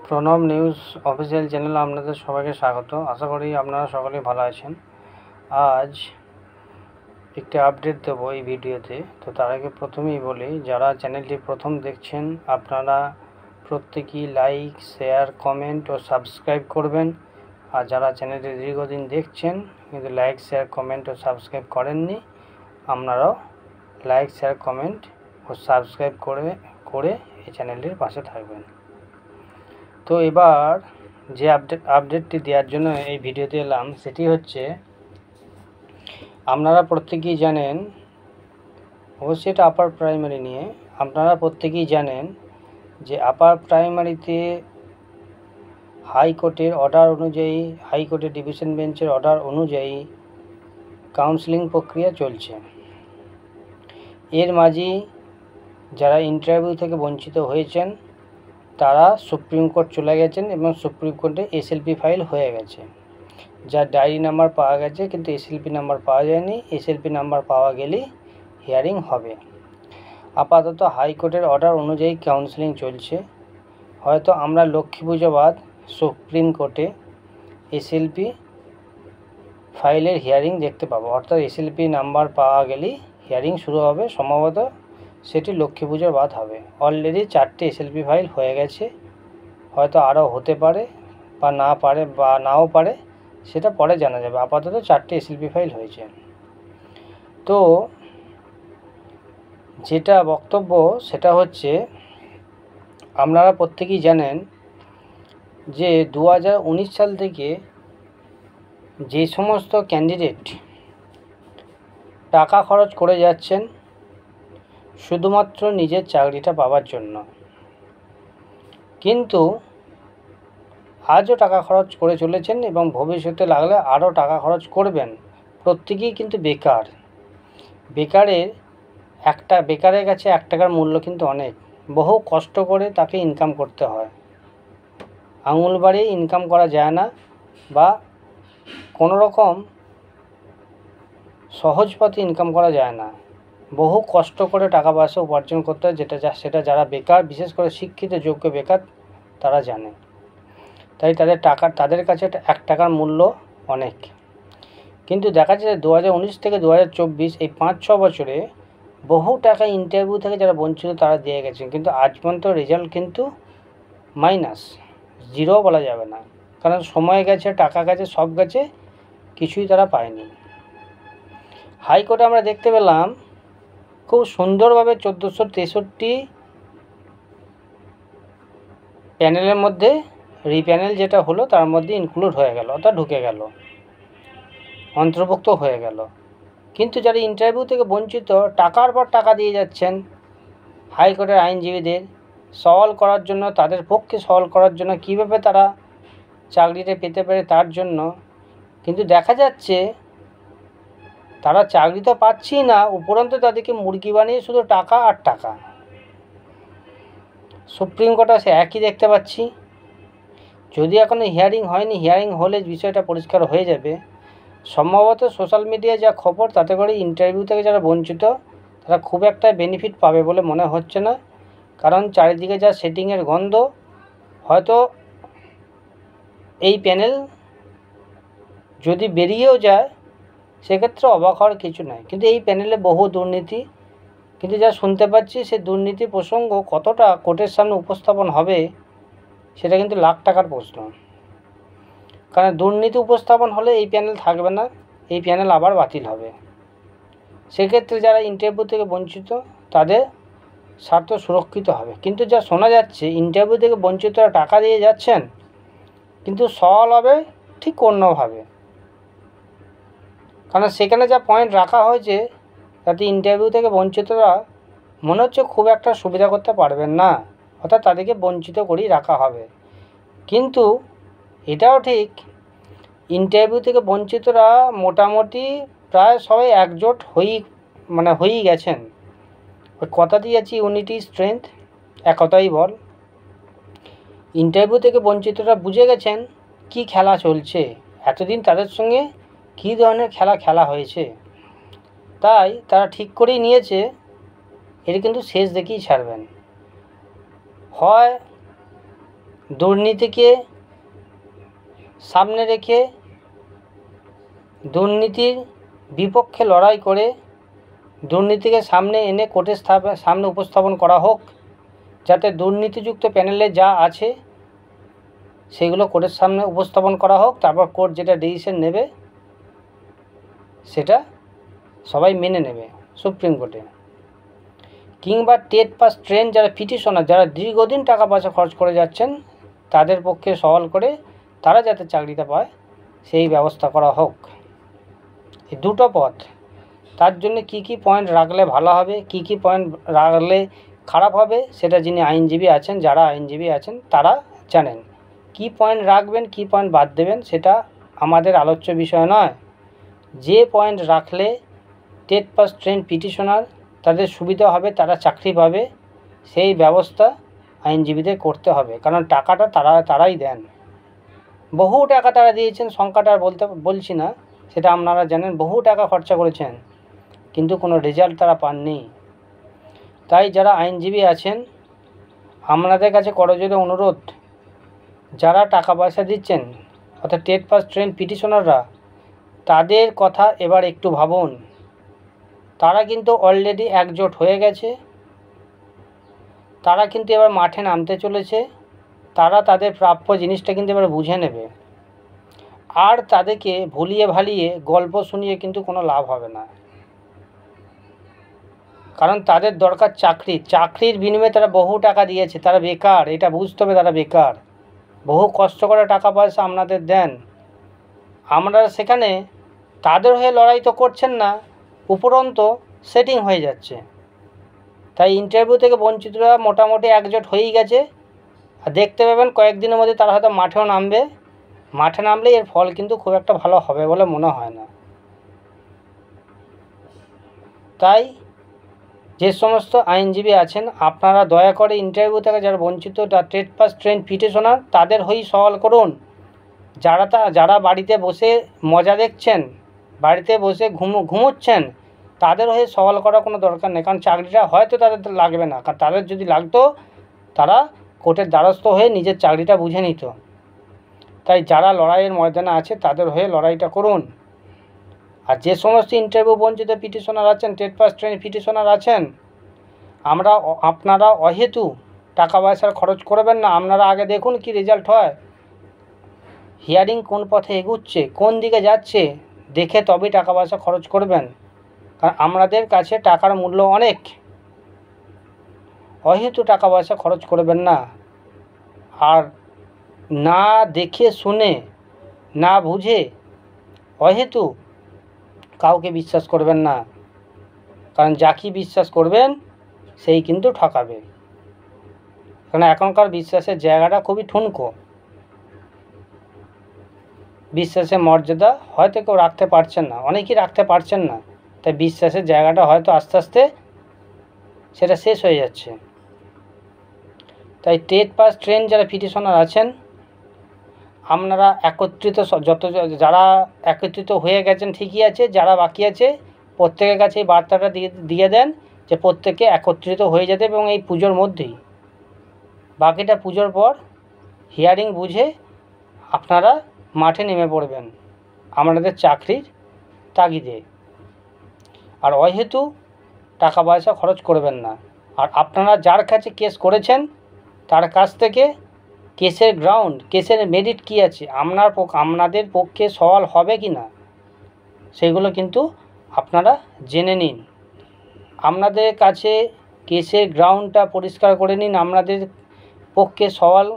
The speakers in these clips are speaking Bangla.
প্রণব নিউজ অফিসিয়াল চ্যানেলে আপনাদের সবাইকে স্বাগত। আশা করি আপনারা সকলেই ভালো আছেন। আজ একটি আপডেট দেবো এই ভিডিওতে। তো তার আগে প্রথমেই বলি, যারা চ্যানেলটি প্রথম দেখছেন আপনারা প্রত্যেকেই লাইক, শেয়ার, কমেন্ট ও সাবস্ক্রাইব করবেন। আর যারা চ্যানেলটি দীর্ঘদিন দেখছেন কিন্তু লাইক, শেয়ার, কমেন্ট ও সাবস্ক্রাইব করেননি, আপনারাও লাইক, শেয়ার, কমেন্ট ও সাবস্ক্রাইব করে এই চ্যানেলটির পাশে থাকবেন। তো এবার যে আপডেটটি দেওয়ার জন্য এই ভিডিওতে এলাম সেটি হচ্ছে, আপনারা প্রত্যেকেই জানেন, অবশ্যই এটা আপার প্রাইমারি নিয়ে, আপনারা প্রত্যেকেই জানেন যে আপার প্রাইমারিতে হাইকোর্টের অর্ডার অনুযায়ী, হাইকোর্টের ডিভিশন বেঞ্চের অর্ডার অনুযায়ী কাউন্সেলিং প্রক্রিয়া চলছে। এর মাঝে যারা ইন্টারভিউ থেকে বঞ্চিত হয়েছেন তারা সুপ্রিম কোর্ট চলে গেছেন এবং সুপ্রিম কোর্টে এসএলপি ফাইল হয়ে গেছে। যার ডায়েরি নাম্বার পাওয়া গেছে কিন্তু এসএলপি নাম্বার পাওয়া যায়নি। এসএলপি নাম্বার পাওয়া গেলেই হিয়ারিং হবে। আপাতত হাইকোর্টের অর্ডার অনুযায়ী কাউন্সেলিং চলছে। হয়তো আমরা লক্ষ্মী পুজো বাদ সুপ্রিম কোর্টে এসএলপি ফাইলের হিয়ারিং দেখতে পাবো, অর্থাৎ এসএলপি নাম্বার পাওয়া গেলেই হিয়ারিং শুরু হবে। সম্ভবত সেটি লক্ষ্মী পুজোর বাদ হবে। অলরেডি 4টে এসএলপি ফাইল হয়ে গেছে, হয়তো আরও হতে পারে বা নাও পারে, সেটা পরে জানা যাবে। আপাতত 4টে এসএলপি ফাইল হয়েছে। তো যেটা বক্তব্য সেটা হচ্ছে, আপনারা প্রত্যেকেই জানেন যে 2019 সাল থেকে যে সমস্ত ক্যান্ডিডেট টাকা খরচ করে যাচ্ছেন শুধুমাত্র নিজের চাকরিটা পাওয়ার জন্য, কিন্তু আজও টাকা খরচ করে চলেছেন এবং ভবিষ্যতে লাগলে আরও টাকা খরচ করবেন, প্রত্যেকেই কিন্তু বেকার। বেকারের কাছে 1 টাকার মূল্য কিন্তু অনেক। বহু কষ্ট করে তাকে ইনকাম করতে হয়। আঙুল বাড়িয়ে ইনকাম করা যায় না বা কোনো রকম সহজ পথে ইনকাম করা যায় না। বহু কষ্ট করে টাকা পয়সা উপার্জন করতে হয়, সেটা যারা বেকার, বিশেষ করে শিক্ষিত যোগ্য বেকার, তারা জানে। তাই তাদের কাছে 1 টাকার মূল্য অনেক। কিন্তু দেখা যায় 2019 থেকে 2024 এই 5-6 বছরে বহু টাকা ইন্টারভিউ থেকে যারা বঞ্চিত তারা দিয়ে গেছেন, কিন্তু আজ পর্যন্ত রেজাল্ট কিন্তু মাইনাস, জিরো বলা যাবে না। কারণ সময় গেছে, টাকা গেছে, সব গেছে, কিছুই তারা পায়নি। হাইকোর্টে আমরা দেখতে পেলাম খুব সুন্দরভাবে 1463 প্যানেলের মধ্যে রিপ্যানেল যেটা হলো তার মধ্যে ইনক্লুড হয়ে গেল, অর্থাৎ ঢুকে গেল, অন্তর্ভুক্ত হয়ে গেল। কিন্তু যারা ইন্টারভিউ থেকে বঞ্চিত, টাকার পর টাকা দিয়ে যাচ্ছেন হাইকোর্টের আইনজীবীদের সওয়াল করার জন্য, তাদের পক্ষে সওয়াল করার জন্য কীভাবে তারা চাকরিটা পেতে পারে তার জন্য। কিন্তু দেখা যাচ্ছে তারা চাকরি তো পাচ্ছেই না, উপরন্তু তাদেরকে মুরগি বানিয়ে শুধু টাকা আর টাকা। সুপ্রিম কোর্টে সে একই দেখতে পাচ্ছি। যদি এখনও হিয়ারিং হয়নি, হিয়ারিং হলে বিষয়টা পরিষ্কার হয়ে যাবে। সম্ভবত সোশ্যাল মিডিয়ায় যা খবর তাতে করে ইন্টারভিউ থেকে যারা বঞ্চিত তারা খুব একটা বেনিফিট পাবে বলে মনে হচ্ছে না। কারণ চারিদিকে যা সেটিংয়ের গন্ধ, হয়তো এই প্যানেল যদি বেরিয়েও যায় সেক্ষেত্রে অবাক হওয়ার কিছু নয়। কিন্তু এই প্যানেলে বহু দুর্নীতি, কিন্তু যা শুনতে পাচ্ছি সে দুর্নীতি প্রসঙ্গ কতটা কোর্টের সামনে উপস্থাপন হবে সেটা কিন্তু লাখ টাকার প্রশ্ন। কারণ দুর্নীতি উপস্থাপন হলে এই প্যানেল থাকবে না, এই প্যানেল আবার বাতিল হবে। সেক্ষেত্রে যারা ইন্টারভিউ থেকে বঞ্চিত তাদের স্বার্থ সুরক্ষিত হবে। কিন্তু যা শোনা যাচ্ছে, ইন্টারভিউ থেকে বঞ্চিতরা টাকা দিয়ে যাচ্ছেন কিন্তু সওয়াল হবে ঠিক অন্যভাবে। কারণ সেখানে যা পয়েন্ট রাখা হয়েছে তাতে ইন্টারভিউ থেকে বঞ্চিতরা মনে হচ্ছে খুব একটা সুবিধা করতে পারবেন না, অর্থাৎ তাদেরকে বঞ্চিত করেই রাখা হবে। কিন্তু এটাও ঠিক, ইন্টারভিউ থেকে বঞ্চিতরা মোটামুটি প্রায় সবাই একজোট হয়েই গেছেন। ওই কথা দিয়েছি, ইউনিটি স্ট্রেংথ, একতাই বল। ইন্টারভিউ থেকে বঞ্চিতরা বুঝে গেছেন কি খেলা চলছে, এতদিন তাদের সঙ্গে কী ধরনের খেলা হয়েছে। তাই তারা ঠিক করেই নিয়েছে এটা কিন্তু শেষ দেখেই ছাড়বেন। হয় দুর্নীতিকে সামনে রেখে দুর্নীতির বিপক্ষে লড়াই করে দুর্নীতিকে সামনে এনে কোর্টের সামনে উপস্থাপন করা হোক, যাতে দুর্নীতিযুক্ত প্যানেলে যা আছে সেগুলো কোর্টের সামনে উপস্থাপন করা হোক। তারপর কোর্ট যেটা ডিসিশন নেবে সেটা সবাই মেনে নেবে সুপ্রিম কোর্টে। কিংবা টেট পাস ট্রেন যারা পিটিশনার, যারা দীর্ঘদিন টাকা পয়সা খরচ করে যাচ্ছেন, তাদের পক্ষে সওয়াল করে তারা যাতে চাকরিটা পায় সেই ব্যবস্থা করা হোক। এই দুটো পথ। তার জন্য কি কি পয়েন্ট রাখলে ভালো হবে, কি কি পয়েন্ট রাখলে খারাপ হবে, সেটা যিনি আইনজীবী আছেন, যারা আইনজীবী আছেন তারা জানেন। কি পয়েন্ট রাখবেন, কি পয়েন্ট বাদ দেবেন সেটা আমাদের আলোচ্য বিষয় নয়। যে পয়েন্ট রাখলে টেট পাস ট্রেন পিটিশনার তাদের সুবিধা হবে, তারা চাকরি পাবে, সেই ব্যবস্থা আইনজীবীদের করতে হবে। কারণ টাকাটা তারাই দেন, বহু টাকা তারা দিয়েছেন, সংখ্যাটা আর বলছি না, সেটা আপনারা জানেন। বহু টাকা খরচা করেছেন কিন্তু কোনো রেজাল্ট তারা পাননি। তাই যারা আইনজীবী আছেন আপনাদের কাছে করজোড়ে অনুরোধ, যারা টাকা পয়সা দিচ্ছেন অর্থাৎ টেট পাস ট্রেন পিটিশনাররা, তাদের কথা এবার একটু ভাবুন। তারা কিন্তু অলরেডি একজোট হয়ে গেছে, তারা কিন্তু এবার মাঠে নামতে চলেছে, তারা তাদের প্রাপ্য জিনিসটা কিন্তু এবার বুঝে নেবে। আর তাদেরকে ভুলিয়ে ভালিয়ে গল্প শুনিয়ে কিন্তু কোনো লাভ হবে না। কারণ তাদের দরকার চাকরি, চাকরির বিনিময়ে তারা বহু টাকা দিয়েছে, তারা বেকার, এটা বুঝতে হবে তারা বেকার। বহু কষ্ট করে টাকা পয়সা আপনাদের দেন, আমরা সেখানে তাদের হয়ে লড়াই তো করছেন না, উপরন্ত সেটিং হয়ে যাচ্ছে। তাই ইন্টারভিউ থেকে বঞ্চিতরা মোটামুটি একজোট হয়েই গেছে। আর দেখতে পাবেন কয়েকদিনের মধ্যে তারা হয়তো মাঠেও নামবে। মাঠে নামলে এর ফল কিন্তু খুব একটা ভালো হবে বলে মনে হয় না। তাই যে সমস্ত আইনজীবী আছেন আপনারা দয়া করে ইন্টারভিউ থেকে যারা বঞ্চিত, টেট পাস ট্রেন পিটিশনার, তাদের হয়েই সওয়াল করুন। যারা বাড়িতে বসে মজা দেখছেন, বাড়িতে বসে ঘুমোচ্ছেন, তাদের হয়ে সওয়াল করার কোনো দরকার নেই। কারণ চাকরিটা হয়তো তাদের লাগবে না, কারণ তাদের যদি লাগতো তারা কোর্টের দ্বারস্থ হয়ে নিজের চাকরিটা বুঝে নিত। তাই যারা লড়াইয়ের ময়দানে আছে তাদের হয়ে লড়াইটা করুন। আর যে সমস্ত ইন্টারভিউ বঞ্চিত পিটিশনার আছেন, টেট পাস ট্রেন পিটিশনার আছেন, আপনারা অহেতু টাকা পয়সার খরচ করবেন না। আপনারা আগে দেখুন কি রেজাল্ট হয়, হিয়ারিং কোন পথে এগুচ্ছে, কোন দিকে যাচ্ছে, দেখে তবেই টাকা পয়সা খরচ করবেন। কারণ আমাদের কাছে টাকার মূল্য অনেক। অহেতু টাকা পয়সা খরচ করবেন না। আর না দেখে শুনে না বুঝে অহেতু কাউকে বিশ্বাস করবেন না। কারণ যাকে বিশ্বাস করবেন সেই কিন্তু ঠকাবে। কারণ এখনকার বিশ্বাসের জায়গাটা খুবই ঠুনকো। বিশ্বাসের মর্যাদা হয়তো কেউ রাখতে পারছেন না, অনেকেই রাখতে পারছেন না। তাই বিশ্বাসের জায়গাটা হয়তো আস্তে আস্তে সেটা শেষ হয়ে যাচ্ছে। তাই টেট পাস ট্রেন যারা পিটিশনার আছেন, আপনারা একত্রিত, যারা একত্রিত হয়ে গেছেন ঠিকই আছে, যারা বাকি আছে প্রত্যেকের কাছে এই বার্তাটা দিয়ে দেন যে প্রত্যেকে একত্রিত হয়ে যেতে, এবং এই পুজোর মধ্যেই, বাকিটা পুজোর পর হিয়ারিং বুঝে আপনারা মাঠে নেমে পড়বেন আপনাদের চাকরির তাগিদে। আর অহেতু টাকা পয়সা খরচ করবেন না। আর আপনারা যার কাছে কেস করেছেন তার কাছ থেকে কেসের গ্রাউন্ড, কেসের মেরিট কী আছে, আপনাদের পক্ষে সওয়াল হবে কি না, সেগুলো কিন্তু আপনারা জেনে নিন। আপনাদের কাছে কেসের গ্রাউন্ডটা পরিষ্কার করে নিন। আপনাদের পক্ষে সওয়াল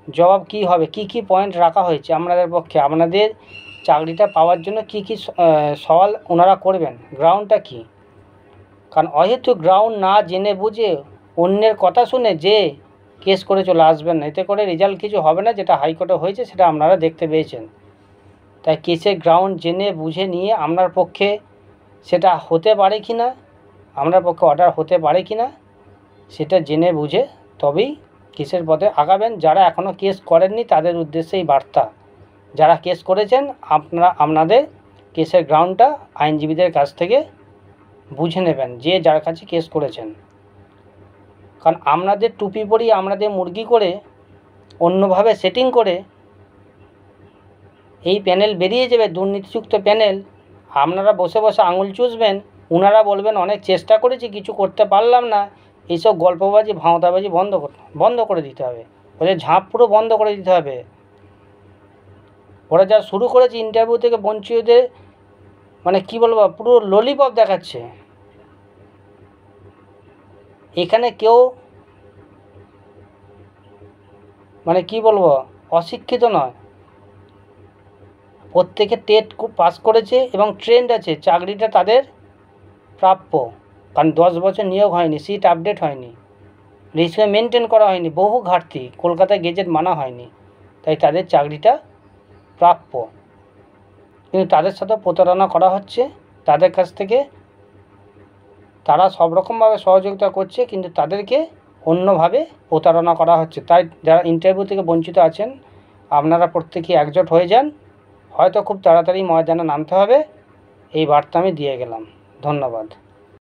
জবাব কী হবে, কি কি পয়েন্ট রাখা হয়েছে আপনাদের পক্ষে, আপনাদের চাকরিটা পাওয়ার জন্য কি কি সওয়াল ওনারা করবেন, গ্রাউন্ডটা কী। কারণ অহেতু গ্রাউন্ড না জেনে বুঝে অন্যের কথা শুনে যে কেস করে চলে আসবেন না, এতে করে রেজাল্ট কিছু হবে না। যেটা হাইকোর্টে হয়েছে সেটা আপনারা দেখতে পেয়েছেন। তাই কেসের গ্রাউন্ড জেনে বুঝে নিয়ে আপনার পক্ষে সেটা হতে পারে কি না, আপনার পক্ষে অর্ডার হতে পারে কি না, সেটা জেনে বুঝে তবেই কেসের পথে আগাবেন। যারা এখনও কেস করেননি তাদের উদ্দেশ্যে এই বার্তা। যারা কেস করেছেন আপনাদের কেসের গ্রাউন্ডটা আইনজীবীদের কাছ থেকে বুঝে নেবেন, যে যার কাছে কেস করেছেন। কারণ আপনাদের টুপি পরিয়ে, আপনাদের মুরগি করে অন্যভাবে সেটিং করে এই প্যানেল বেরিয়ে যাবে, দুর্নীতিযুক্ত প্যানেল। আপনারা বসে বসে আঙুল চুষবেন, ওনারা বলবেন অনেক চেষ্টা করেছি, কিছু করতে পারলাম না। এইসব গল্পবাজি ভাঁওতাবাজি বন্ধ করে দিতে হবে, ওদের ঝাঁপ পুরো বন্ধ করে দিতে হবে। ওরা যা শুরু করেছে ইন্টারভিউ থেকে বঞ্চিতদের মানে কি বলবো, পুরো ললিপপ দেখাচ্ছে। এখানে কেউ মানে কি বলবো অশিক্ষিত নয়, প্রত্যেকে টেট পাস করেছে এবং ট্রেন্ড আছে, চাকরিটা তাদের প্রাপ্য। কারণ 10 বছর নিয়োগ হয়নি, সিট আপডেট হয়নি, রেজিস্ট্রি মেনটেন করা হয়নি, বহু ঘাটতি, কলকাতায় গেজেট মানা হয়নি, তাই তাদের চাকরিটা প্রাপ্য। কিন্তু তাদের সাথে প্রতারণা করা হচ্ছে, তাদের কাছ থেকে তারা সব রকমভাবে সহযোগিতা করছে, কিন্তু তাদেরকে অন্যভাবে প্রতারণা করা হচ্ছে। তাই যারা ইন্টারভিউ থেকে বঞ্চিত আছেন, আপনারা প্রত্যেকেই একজোট হয়ে যান, হয়তো খুব তাড়াতাড়ি ময়দানে নামতে হবে। এই বার্তা আমি দিয়ে গেলাম। ধন্যবাদ।